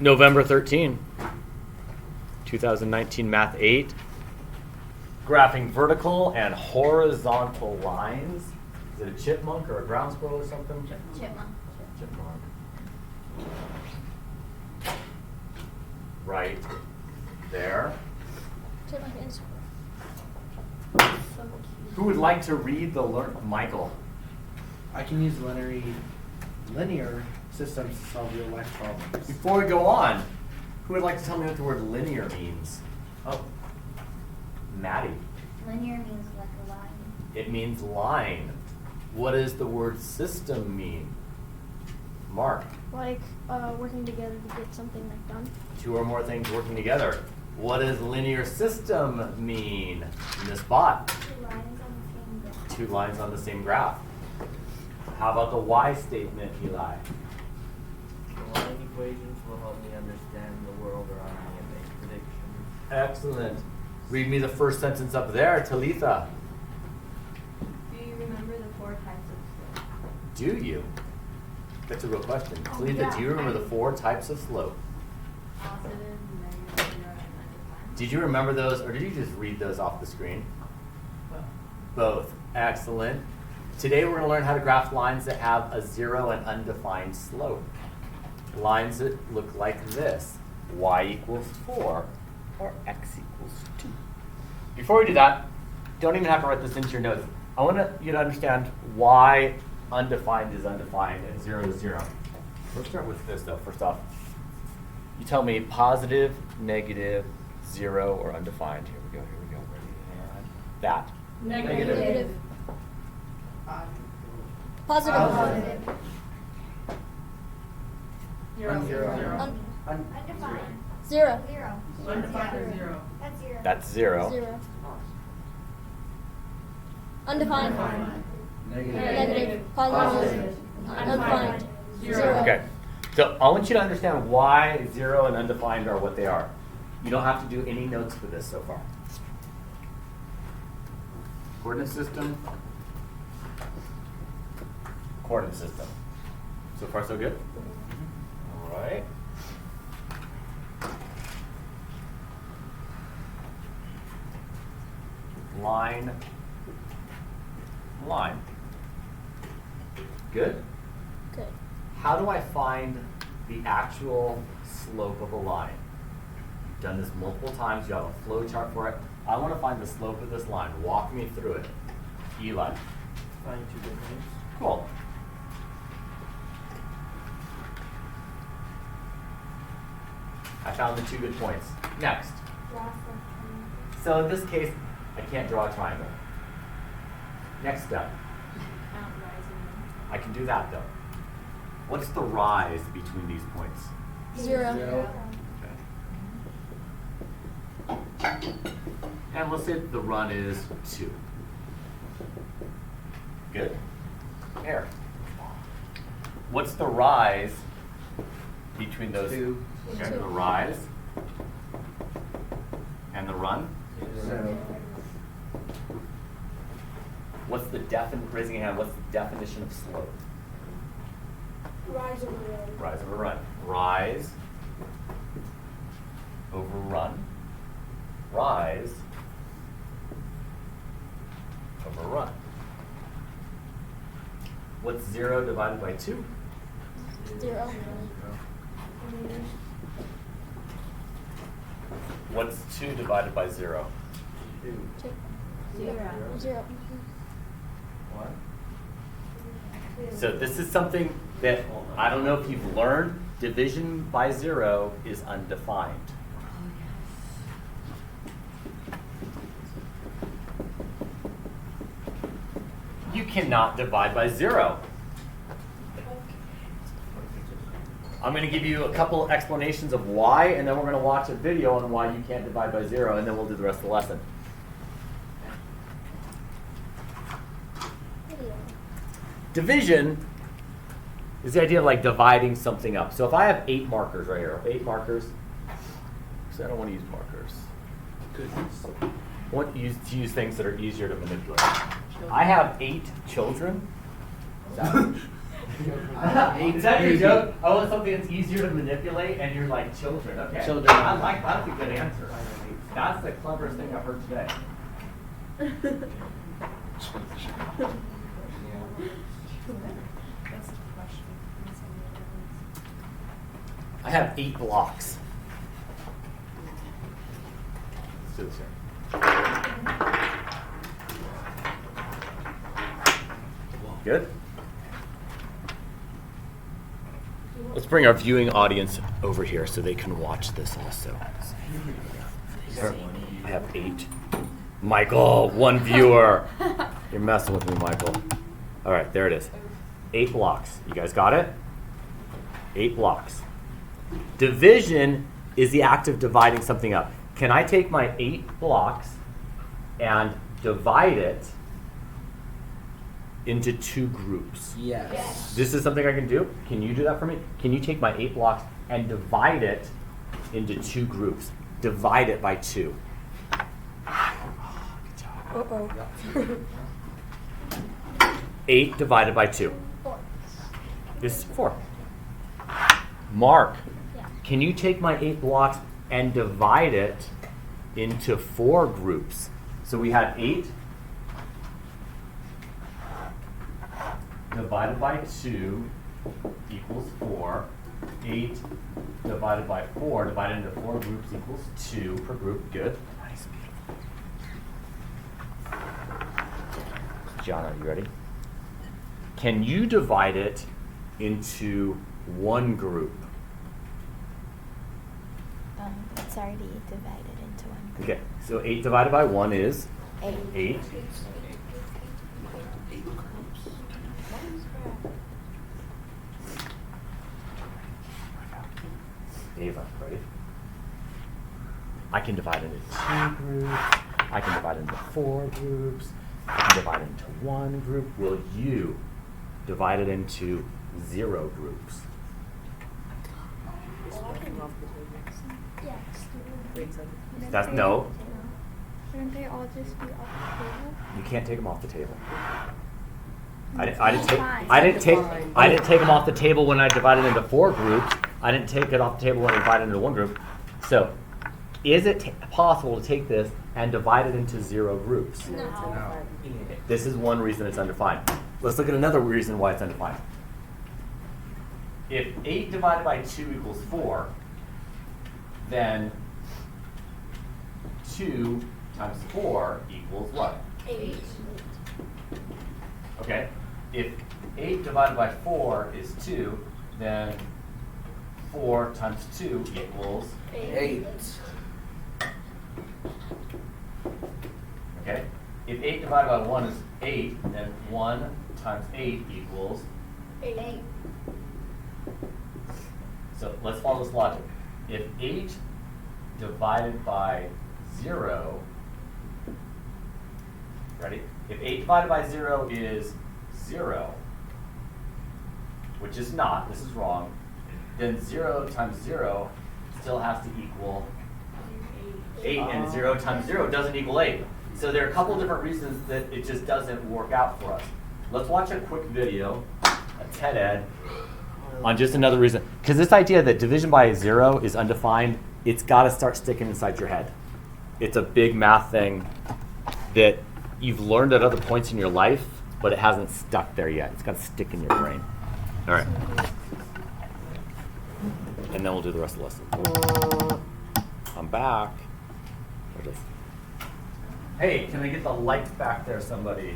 November 13, 2019, Math 8. Graphing vertical and horizontal lines. Is it a chipmunk or a ground squirrel or something? Chipmunk. Chipmunk. Right there. Chipmunk is Who would like to read the Michael? I can use linear systems to solve real life problems. Before we go on, who would like to tell me what the word linear means? Oh, Maddie. Linear means like a line. It means line. What does the word system mean? Mark. Like working together to get something like done. Two or more things working together. What does linear system mean in this bot? Two lines on the same graph. Two lines on the same graph. How about the Y statement, Eli? The line equations will help me understand the world around me and make predictions. Excellent. Read me the first sentence up there, Talitha. Do you remember the 4 types of slope? Do you? That's a real question. Oh, Talitha, yeah. do you remember the 4 types of slope? Positive, negative, 0, and undefined? Did you remember those, or did you just read those off the screen? Both. Excellent. Today we're going to learn how to graph lines that have a 0 and undefined slope. Lines that look like this. Y equals 4 or x equals 2. Before we do that, don't even have to write this into your notes. I want you to understand why undefined is undefined and 0 is 0. Let's start with this though. First off, you tell me positive, negative, 0, or undefined. Here we go. And that. Negative. Positive. Positive. Zero. Undefined. 0. 0. Undefined is 0. That's 0. That's 0. 0. Undefined. Negative. Positive. Undefined. 0. Okay. So I want you to understand why 0 and undefined are what they are. You don't have to do any notes for this so far. Coordinate system. Coordinate system. So far so good? All right. Line. Line. Good? Good. How do I find the actual slope of a line? You've done this multiple times. You have a flow chart for it. I want to find the slope of this line. Walk me through it. Eli. Find 2 good points. Cool. I found the 2 good points. Next. So in this case, I can't draw a triangle. Next step. Count rising. I can do that though. What's the rise between these points? 0. And let's say the run is 2. Good. Air. What's the rise between those? 2. Okay, 2. the rise and the run. 0. What's the raising a hand, what's the definition of slope? Rise over run. Rise over run. Rise over run. Rise over run. What's 0 divided by 2? 0. What's 2 divided by 0? 2. 0. What? So this is something that I don't know if you've learned. Division by 0 is undefined. You cannot divide by 0. I'm going to give you a couple explanations of why, and then we're going to watch a video on why you can't divide by 0, and then we'll do the rest of the lesson. Division is the idea of like dividing something up. So if I have 8 markers right here, 8 markers, so I don't want to use markers. I want to use things that are easier to manipulate. I have 8 children. Is that Is that your joke? I want something that's easier to manipulate, and you're like children. Okay. Children. I like that's a good answer. That's the cleverest thing I've heard today. I have 8 blocks. Let's do this here. Good. Let's bring our viewing audience over here so they can watch this also. I have 8. Michael, 1 viewer. You're messing with me, Michael. All right, there it is. 8 blocks. You guys got it? 8 blocks. Division is the act of dividing something up. Can I take my 8 blocks and divide it into 2 groups? Yes. This is something I can do. Can you do that for me? Can you take my 8 blocks and divide it into 2 groups? Divide it by 2. Uh-oh. 8 divided by 2. 4. This is 4. Mark, Yeah. can you take my 8 blocks and divide it into 4 groups? So we had 8 divided by 2 equals 4. 8 divided by 4 divided into 4 groups equals 2 per group. Good. Nice, beautiful. John, are you ready? Can you divide it into 1 group? It's already divided into 1 group. Okay, so 8 divided by 1 is 8. 8. Ava, ready? I can divide it into 2 groups. I can divide it into 4 groups. I can divide it into 1 group. Will you divide it into 0 groups? Yeah. That's no. Shouldn't they all just be off the table? You can't take them off the table. I didn't take them off the table when I divided into 4 groups. I didn't take it off the table when I divided into 1 group. So, is it possible to take this and divide it into 0 groups? No. This is one reason it's undefined. Let's look at another reason why it's undefined. If 8 divided by 2 equals 4, then 2 times 4 equals what? 8. Okay. If 8 divided by 4 is 2, then 4 times 2 equals 8. Okay. If 8 divided by 1 is 8, then 1 times 8 equals 8. So let's follow this logic. If 8 divided by 0, ready? If 8 divided by 0 is 0, which is not, this is wrong, then 0 times 0 still has to equal 8, and 0 times 0 doesn't equal 8. So there are a couple different reasons that it just doesn't work out for us. Let's watch a quick video, a TED Ed, on just another reason. Because this idea that division by 0 is undefined, it's got to start sticking inside your head. It's a big math thing that you've learned at other points in your life, but it hasn't stuck there yet. It's got to stick in your brain. All right. And then we'll do the rest of the lesson. I'm back. There it is. Hey, can I get the light back there, somebody?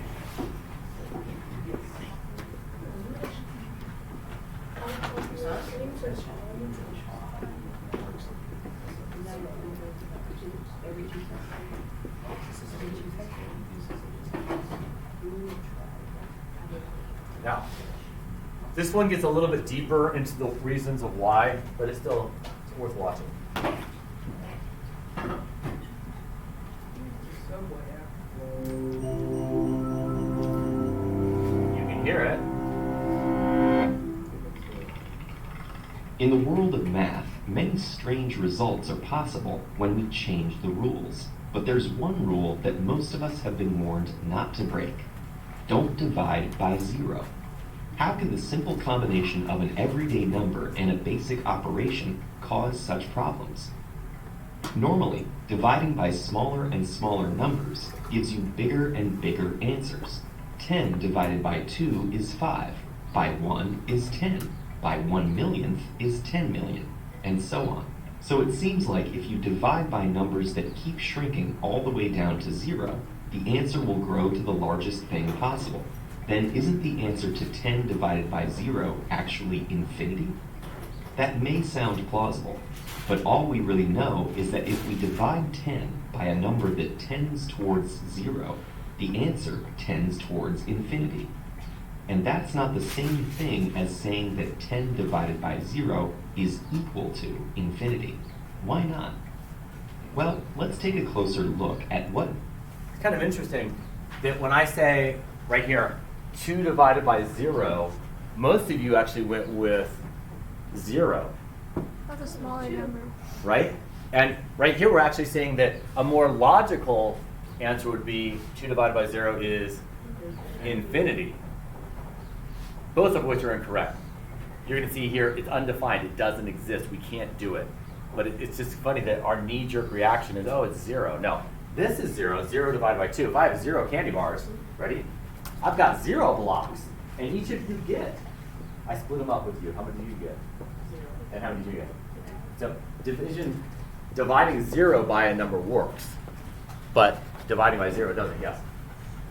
Now, this one gets a little bit deeper into the reasons of why, but it's still worth watching. You can hear it. In the world of math, many strange results are possible when we change the rules. But there's one rule that most of us have been warned not to break. Don't divide by 0. How can the simple combination of an everyday number and a basic operation cause such problems? Normally, dividing by smaller and smaller numbers gives you bigger and bigger answers. 10 divided by 2 is 5, by 1 is 10, by 1/1,000,000th is 10 million, and so on. So it seems like if you divide by numbers that keep shrinking all the way down to 0, the answer will grow to the largest thing possible. Then isn't the answer to 10 divided by 0 actually infinity? That may sound plausible, but all we really know is that if we divide 10 by a number that tends towards 0, the answer tends towards infinity. And that's not the same thing as saying that 10 divided by 0 is equal to infinity. Why not? Well, let's take a closer look at what... It's kind of interesting that when I say right here, 2 divided by 0, most of you actually went with 0. That's a smaller number. Right? And right here we're actually saying that a more logical answer would be 2 divided by 0 is infinity. Both of which are incorrect. You're going to see here it's undefined. It doesn't exist. We can't do it. But it's just funny that our knee-jerk reaction is, oh, it's 0. No, this is 0. 0 divided by 2. If I have 0 candy bars, ready? I've got 0 blocks. And each of you get. I split them up with you. How many do you get? 0. And how many do you get? So dividing 0 by a number works. But dividing by 0 doesn't, yes.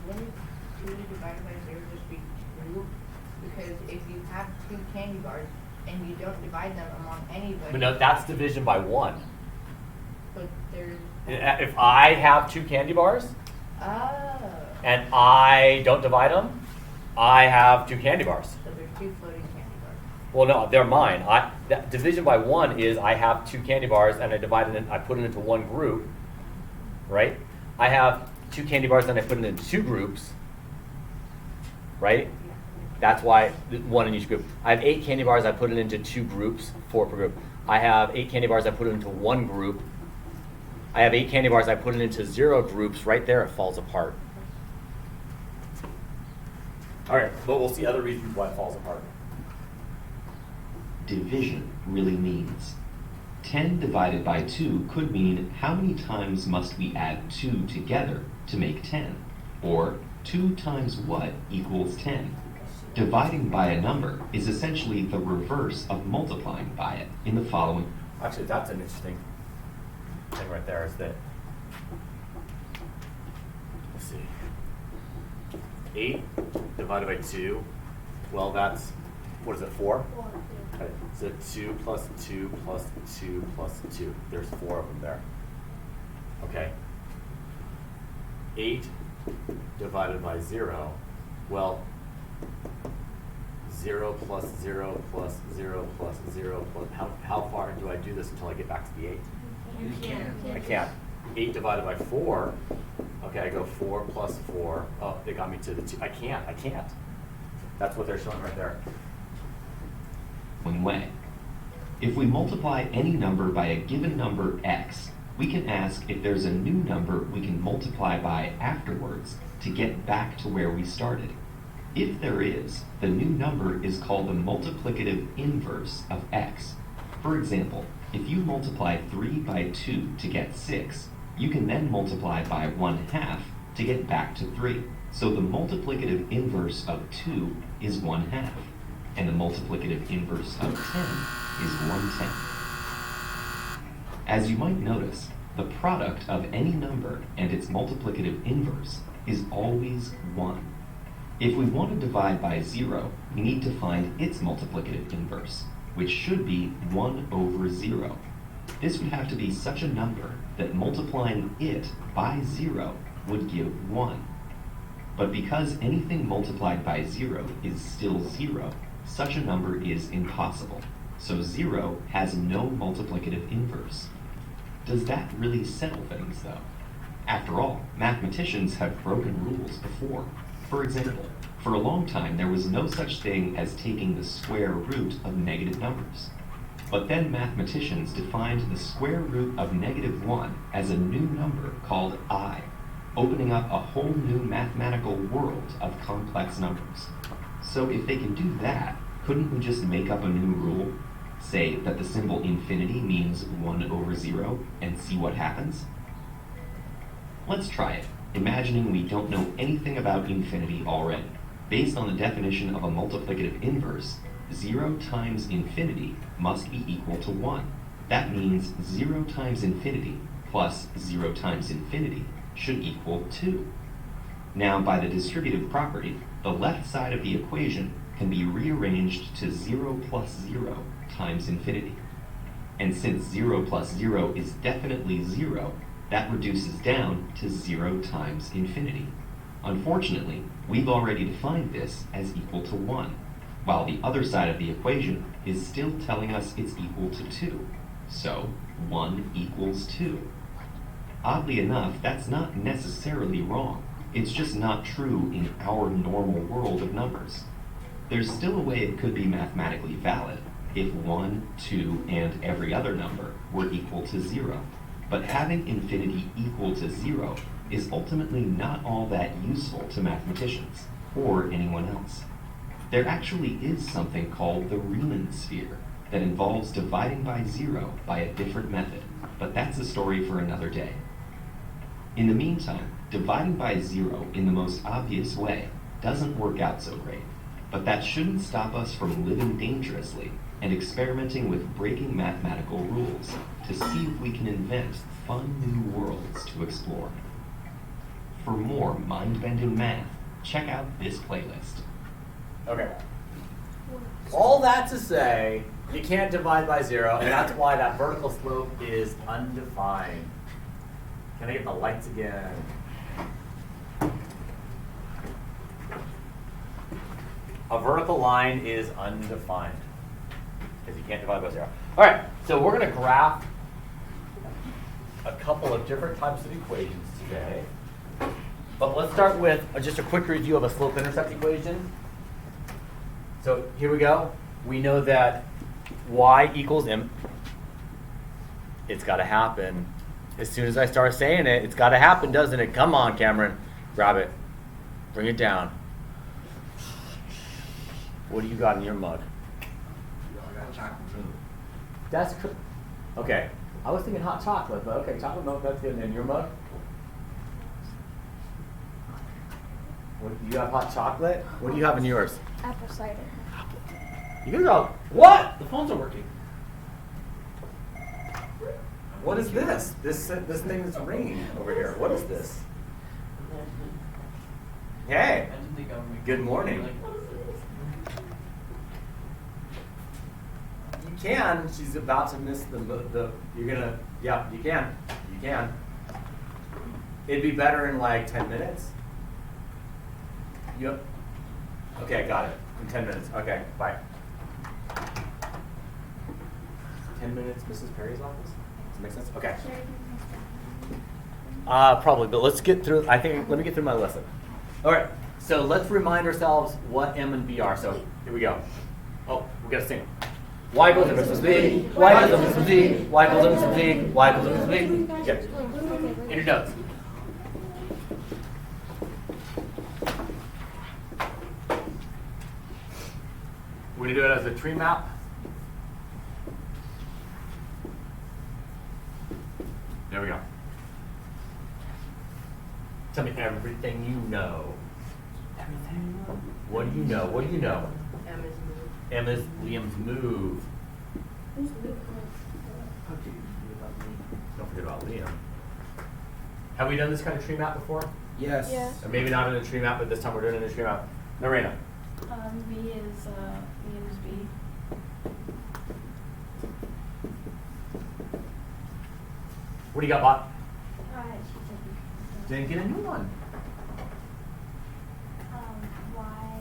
Wouldn't 2 divided by 0 just be 2? Because if you have 2 candy bars and you don't divide them among anybody, But no, that's division by 1. but there's... If I have 2 candy bars Oh. and I don't divide them, I have 2 candy bars. So there's 2 floating candy bars. Well, no, they're mine. That division by 1 is I have 2 candy bars and I divide it. I put it into one group, right? I have 2 candy bars and I put it into 2 groups, right? That's why 1 in each group. I have 8 candy bars. I put it into 2 groups, 4 per group. I have 8 candy bars. I put it into one group. I have 8 candy bars. I put it into 0 groups. Right there, it falls apart. All right, but we'll see other reasons why it falls apart. Division really means. 10 divided by 2 could mean how many times must we add 2 together to make 10? Or 2 times what equals 10? Dividing by a number is essentially the reverse of multiplying by it in the following. Actually, that's an interesting thing right there is that, let's see, 8 divided by 2, well, that's, what is it, 4? Okay, so 2 plus 2 plus 2 plus 2. There's 4 of them there. Okay. 8 divided by 0, well, 0 plus 0 plus 0 plus 0 plus, how far do I do this until I get back to the 8? You can. I can't. 8 divided by 4, okay, I go 4 plus 4. Oh, they got me to the 2. I can't. That's what they're showing right there. Way. If we multiply any number by a given number x, we can ask if there's a new number we can multiply by afterwards to get back to where we started. If there is, the new number is called the multiplicative inverse of x. For example, if you multiply 3 by 2 to get 6, you can then multiply by 1/2 to get back to 3. So the multiplicative inverse of 2 is 1/2. And the multiplicative inverse of 10 is 1/10. As you might notice, the product of any number and its multiplicative inverse is always 1. If we want to divide by 0, we need to find its multiplicative inverse, which should be 1 over 0. This would have to be such a number that multiplying it by 0 would give 1. But because anything multiplied by 0 is still 0, such a number is impossible. So 0 has no multiplicative inverse. Does that really settle things, though? After all, mathematicians have broken rules before. For example, for a long time there was no such thing as taking the square root of negative numbers. But then mathematicians defined the square root of -1 as a new number called I, opening up a whole new mathematical world of complex numbers. So if they can do that, couldn't we just make up a new rule? Say that the symbol infinity means 1 over 0 and see what happens? Let's try it, imagining we don't know anything about infinity already. Based on the definition of a multiplicative inverse, 0 times infinity must be equal to 1. That means 0 times infinity plus 0 times infinity should equal 2. Now, by the distributive property, the left side of the equation can be rearranged to 0 plus 0 times infinity. And since 0 plus 0 is definitely 0, that reduces down to 0 times infinity. Unfortunately, we've already defined this as equal to 1, while the other side of the equation is still telling us it's equal to 2. So, 1 equals 2. Oddly enough, that's not necessarily wrong. It's just not true in our normal world of numbers. There's still a way it could be mathematically valid if 1, 2, and every other number were equal to 0. But having infinity equal to 0 is ultimately not all that useful to mathematicians, or anyone else. There actually is something called the Riemann sphere that involves dividing by 0 by a different method, but that's a story for another day. In the meantime, dividing by 0 in the most obvious way doesn't work out so great, but that shouldn't stop us from living dangerously and experimenting with breaking mathematical rules to see if we can invent fun new worlds to explore. For more mind-bending math, check out this playlist. Okay. All that to say, you can't divide by 0, and that's why that vertical slope is undefined. Can I get the lights again? A vertical line is undefined because you can't divide by 0. All right, so we're going to graph a couple of different types of equations today. But let's start with just a quick review of a slope-intercept equation. So here we go. We know that y equals m. It's got to happen. As soon as I start saying it, it's got to happen, doesn't it? Come on, Cameron. Grab it. Bring it down. What do you got in your mug? That's okay. I was thinking hot chocolate, but okay, chocolate milk, that's good. And in your mug? What, do you have hot chocolate? What do you have in yours? Apple cider. You guys are what? The phones are working. What is this? This thing is ringing over here. What is this? Hey. Good morning. You can. She's about to miss the. You're gonna. Yeah, you can. You can. It'd be better in like 10 minutes. Yep. Okay, got it. In 10 minutes. Okay, bye. 10 minutes, Mrs. Perry's office? Does that make sense? Okay. Probably, but let's get through. Let me get through my lesson. All right. So let's remind ourselves what M and B are. So here we go. Oh, we gotta sing. Y equals M equals B. Y equals M equals B. Y equals M equals B. Y equals M equals B. Yep. In your notes. We're gonna do it as a tree map. There we go. Tell me everything you know. Everything. What do you know? What do you know? Emma's move. Emma's Liam's move. Don't forget about Liam. Have we done this kind of tree map before? Yes. Yeah. Or maybe not in a tree map, but this time we're doing it in a tree map. Narena. B is Liam's B. What do you got, Bot? She Didn't get a new one. Y.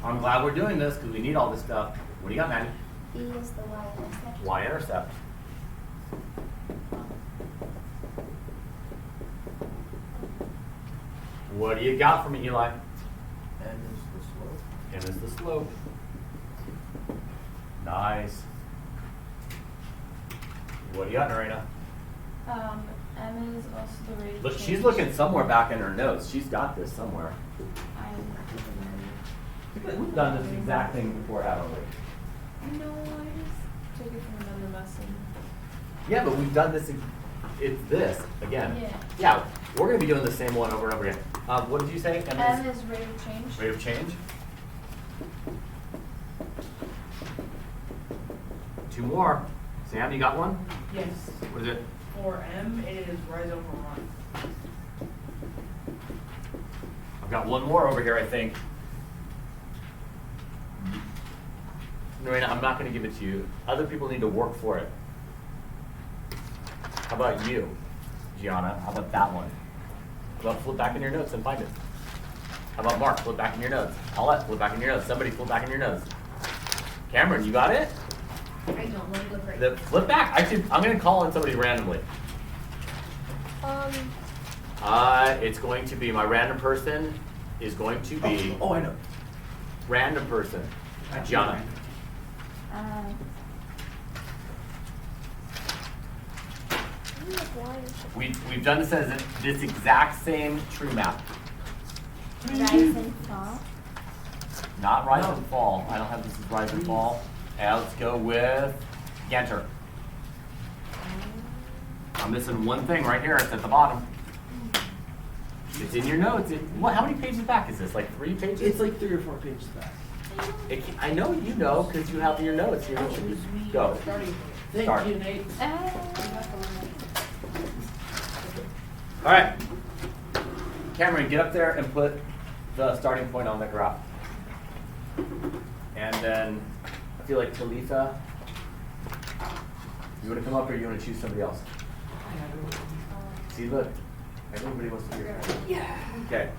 I'm glad we're doing this because we need all this stuff. What do you got, Maddie? E is the y-intercept. Y-intercept. What do you got for me, Eli? N is the slope. M is the slope. Nice. What do you got, Narena? M is also the rate of Look, change. she's looking somewhere back in her notes. She's got this somewhere. We've done this exact thing before, haven't we? No, I just took it from another lesson. Yeah, but we've done this. It's this again. Yeah. Yeah, we're gonna be doing the same one over and over again. What did you say? M is rate of change. Rate of change. 2 more. Sam, you got one? Yes. What is it? For M, it is rise over run. I've got one more over here, I think. Norena, I'm not going to give it to you. Other people need to work for it. How about you, Gianna? How about that one? How about flip back in your notes and find it? How about Mark? Flip back in your notes. Paulette, flip back in your notes. Somebody flip back in your notes. Cameron, you got it? I don't, let me look right The flip back. Actually, I'm going to call on somebody randomly. It's going to be, my random person is going to be Oh, I know. random person. Gianna. We've done this as this exact same tree map. Rise and fall. Not rise and fall. I don't have this as rise and fall. And let's go with Ganter. I'm missing one thing right here. It's at the bottom. It's in your notes. How many pages back is this? Like 3 pages? It's like 3 or 4 pages back. I know you know because you have your notes here. Go. Thank Start. you, Nate. All right. Cameron, get up there and put the starting point on the graph. And then I feel like Talitha, you want to come up or you want to choose somebody else? See, look, everybody wants to hear. Yeah. Okay.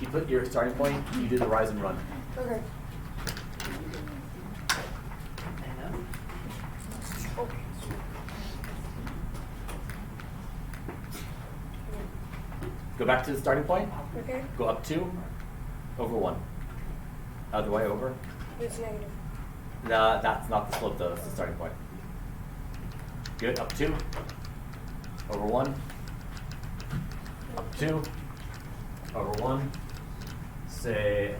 You put your starting point, you do the rise and run. Okay. Go back to the starting point. Okay. Go up 2, over 1. Other way over. It's negative. No, that's not the slope though, that's the starting point. Good, up 2, over 1, up 2, over 1. Say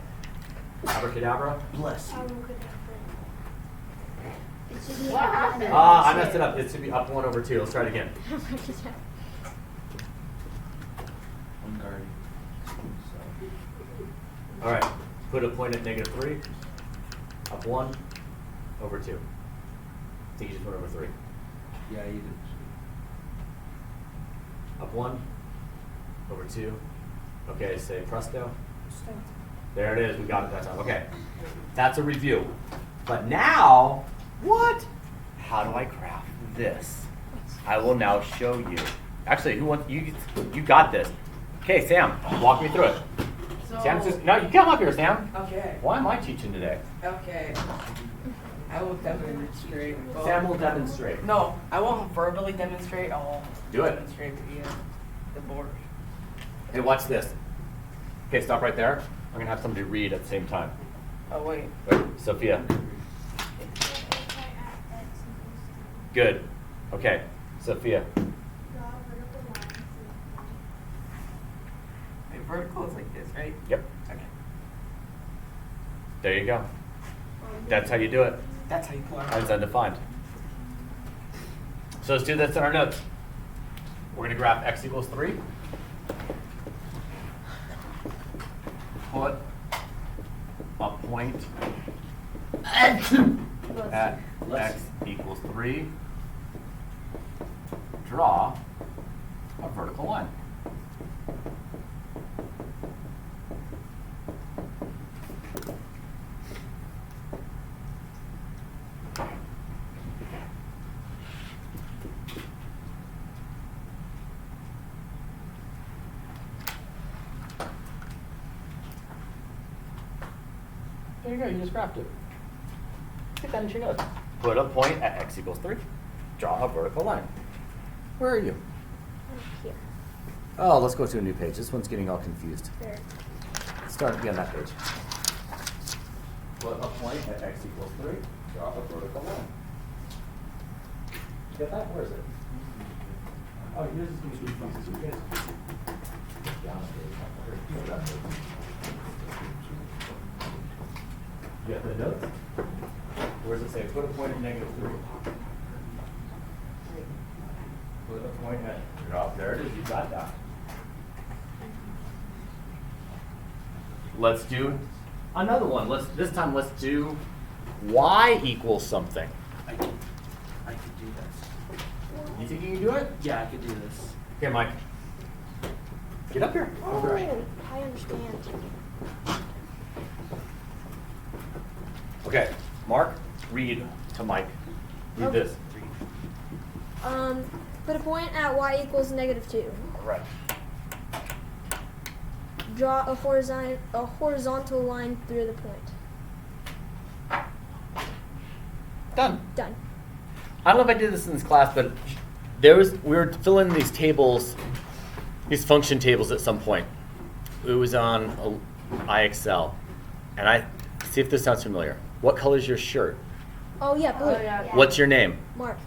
abracadabra. Bless you. It should be What up happened? one I over messed two. it up. It should be up 1 over 2. Let's try it again. I'm guarding. All right, put a point at -3, up 1, over 2. I think you just went over 3. Yeah, you did. Up 1, over 2. Okay, say presto. There it is. We got it that time. Okay, that's a review. But now, what? How do I graph this? I will now show you. Actually, who wants you? You got this. Okay, Sam, walk me through it. So, Sam's just no. You come up here, Sam. okay. Why am I teaching today? Okay. I will demonstrate. Sam will demonstrate. No, I won't verbally demonstrate. I will Do it. demonstrate via the board. Hey, watch this. Okay, stop right there. I'm gonna have somebody read at the same time. Oh wait. Wait, Sophia. Good. Okay, Sophia. Wait, vertical is like this, right? Yep. Okay. There you go. That's how you do it. That's how you pull out. Lines undefined. So let's do this in our notes. We're going to graph x equals 3. Put a point at x equals 3. Draw a vertical line. There you go, you just graphed it. Get that into your notes. Put a point at x equals 3. Draw a vertical line. Where are you? Here. Oh, let's go to a new page. This one's getting all confused. There. Let's start again on that page. Put a point at x equals 3. Draw a vertical line. Get that? Where is it? Oh, yours is going to be You got the notes? Where does it say? Put a point at -3. Put a point at, drop, there it is, you got that. Let's do another one. This time let's do y equals something. I could do this. You think you can do it? Yeah, I could do this. Okay, Mike. Get up here. Oh, I understand. Okay, Mark, read to Mike. Read Okay. this. Put a point at y equals -2. Correct. Draw a horizontal line through the point. Done. Done. I don't know if I did this in this class, but we were filling these tables, these function tables at some point. It was on IXL, and see if this sounds familiar. What color is your shirt? Oh yeah, blue. Oh, yeah. What's your name? Mark.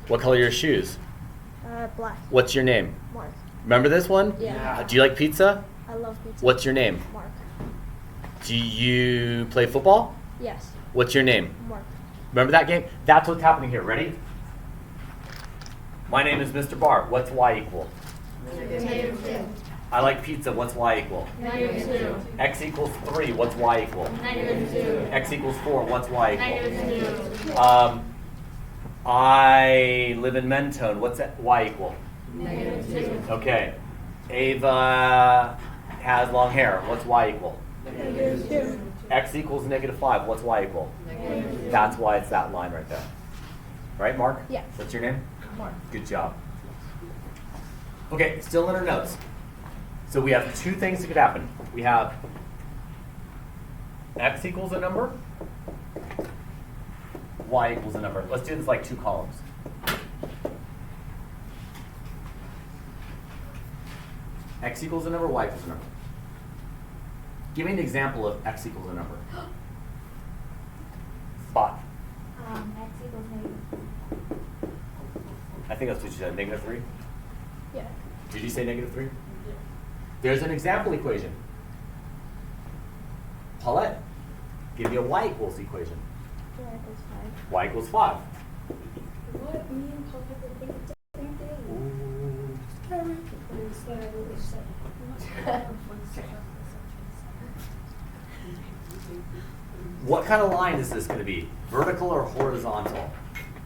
What color are your shoes? Black. What's your name? Mark. Remember this one? Yeah. Do you like pizza? I love pizza. What's your name? Mark. Do you play football? Yes. What's your name? Mark. Remember that game? That's what's happening here. Ready? My name is Mr. Barre. What's y equal? -2. I like pizza. What's y equal? -2. X equals 3. What's y equal? -2. X equals 4. What's y equal? -2. I live in Mentone. What's that y equal? -2. Okay. Ava has long hair. What's y equal? -2. X equals -5. What's y equal? -2. That's why it's that line right there. Right, Mark? Yeah. What's your name? Mark. Good job. Okay, still in our notes. So we have two things that could happen. We have x equals a number, y equals a number. Let's do this like two columns. X equals a number, y equals a number. Give me an example of x equals a number. Spot. X equals I think that's what you said, -3. Yeah. Did you say -3? There's an example equation. Paulette, give me a y equals equation. Y equals 5. Y equals 5. What? Me and Paul have to think the same thing. What kind of line is this going to be? Vertical or horizontal?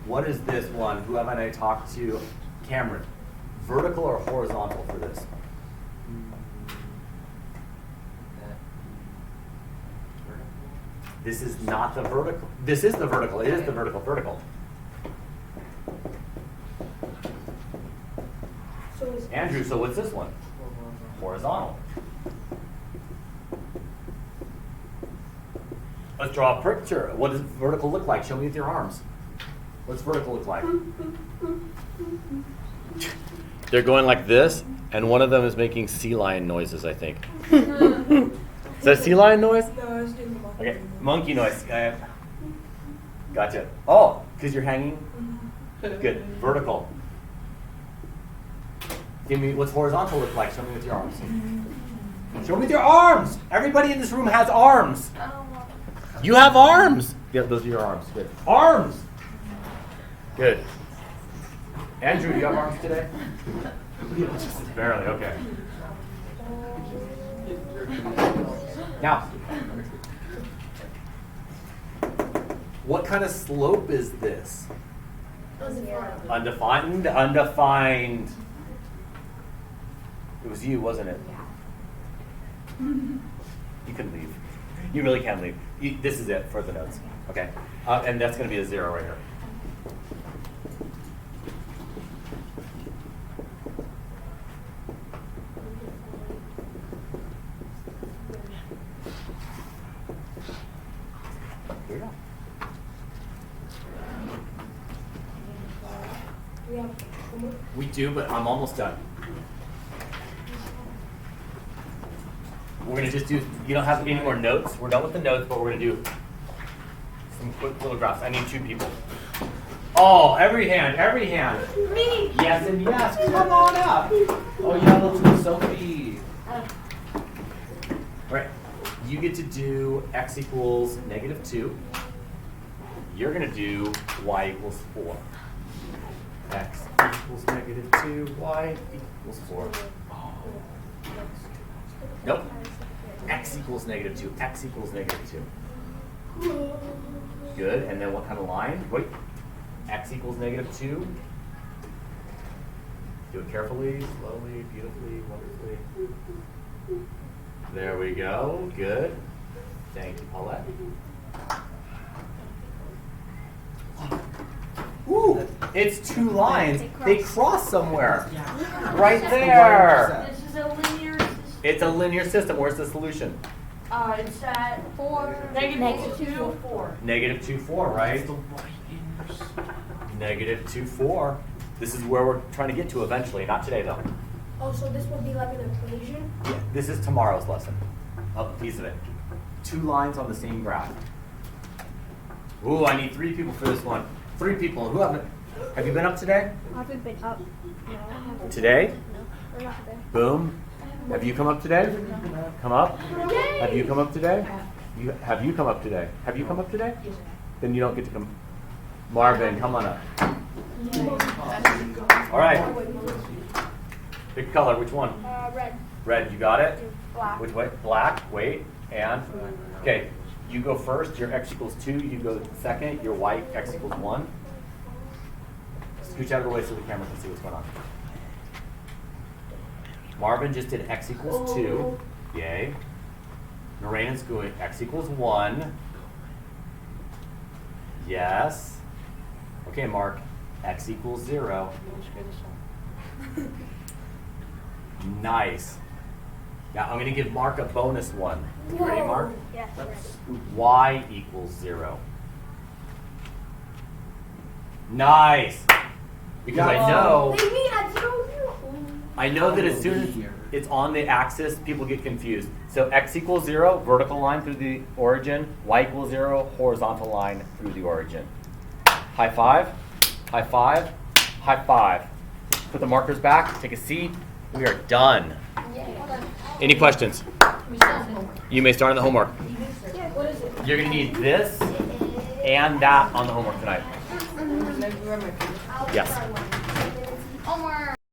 What is this one? Who haven't I talked to? Cameron. Vertical or horizontal for this? This is not the vertical. This is the vertical. It is the vertical. Vertical. Andrew, so what's this one? Horizontal. Let's draw a picture. What does vertical look like? Show me with your arms. What's vertical look like? They're going like this, and one of them is making sea lion noises, I think. Is that a sea lion noise? No, I was doing the monkey. Okay, monkey noise. Gotcha. Oh, because you're hanging? Good. Vertical. Give me, what's horizontal look like? Show me with your arms. Show me with your arms! Everybody in this room has arms. You have arms! Yeah, those are your arms. Good. Arms! Good. Andrew, you have arms today? Barely, okay. Now, what kind of slope is this? Undefined? Undefined. It was you, wasn't it? You can leave. You really can leave. This is it for the notes. Okay. And that's going to be a 0 right here. Here we go. We do, but I'm almost done. We're going to just do, you don't have any more notes. We're done with the notes, but we're going to do some quick little graphs. I need 2 people. Oh, every hand, every hand. Me. Yes and yes. Come on up. Oh yeah, little Sophie. All right. You get to do x equals -2. You're going to do y equals 4. X equals -2, y equals 4. Nope. X equals -2, x equals -2. Good, and then what kind of line? Wait. X equals -2. Do it carefully, slowly, beautifully, wonderfully. There we go, good. Thank you, Paulette. Ooh, it's 2 lines. They cross somewhere. Right there. This is a linear system. It's a linear system. Where's the solution? It's at -2, 4. -2, 4, right? -2, 4. This is where we're trying to get to eventually. Not today, though. Oh, so this would be like an equation? Yeah, this is tomorrow's lesson. A piece of it. 2 lines on the same graph. Ooh, I need 3 people for this one. 3 people. Who have you been up today? I haven't been up. No, I haven't. Today? No, we're not today. Boom. Have you come up today? Come up. Yay! Have you come up today? Have you come up today? Have you come up today? Then you don't get to come. Marvin, come on up. All right. Pick a color. Which one? Red. Red. You got it? Black. Which way? Black. Wait. And? Okay. You go first. Your x equals 2. You go second. Your y x equals 1. Scooch out of the way so the camera can see what's going on. Marvin just did x equals 2. Yay. Norena's going x equals 1. Yes. Okay, Mark. X equals 0. Nice. Now I'm going to give Mark a bonus one. You ready, Mark? Yes, red. Y equals 0. Nice. Because I know that as soon as it's on the axis, people get confused. So x equals 0, vertical line through the origin. Y equals 0, horizontal line through the origin. High five. High five. High five. Put the markers back. Take a seat. We are done. Any questions? You may start on the homework. What is it? You're going to need this and that on the homework tonight. Yes. Homework.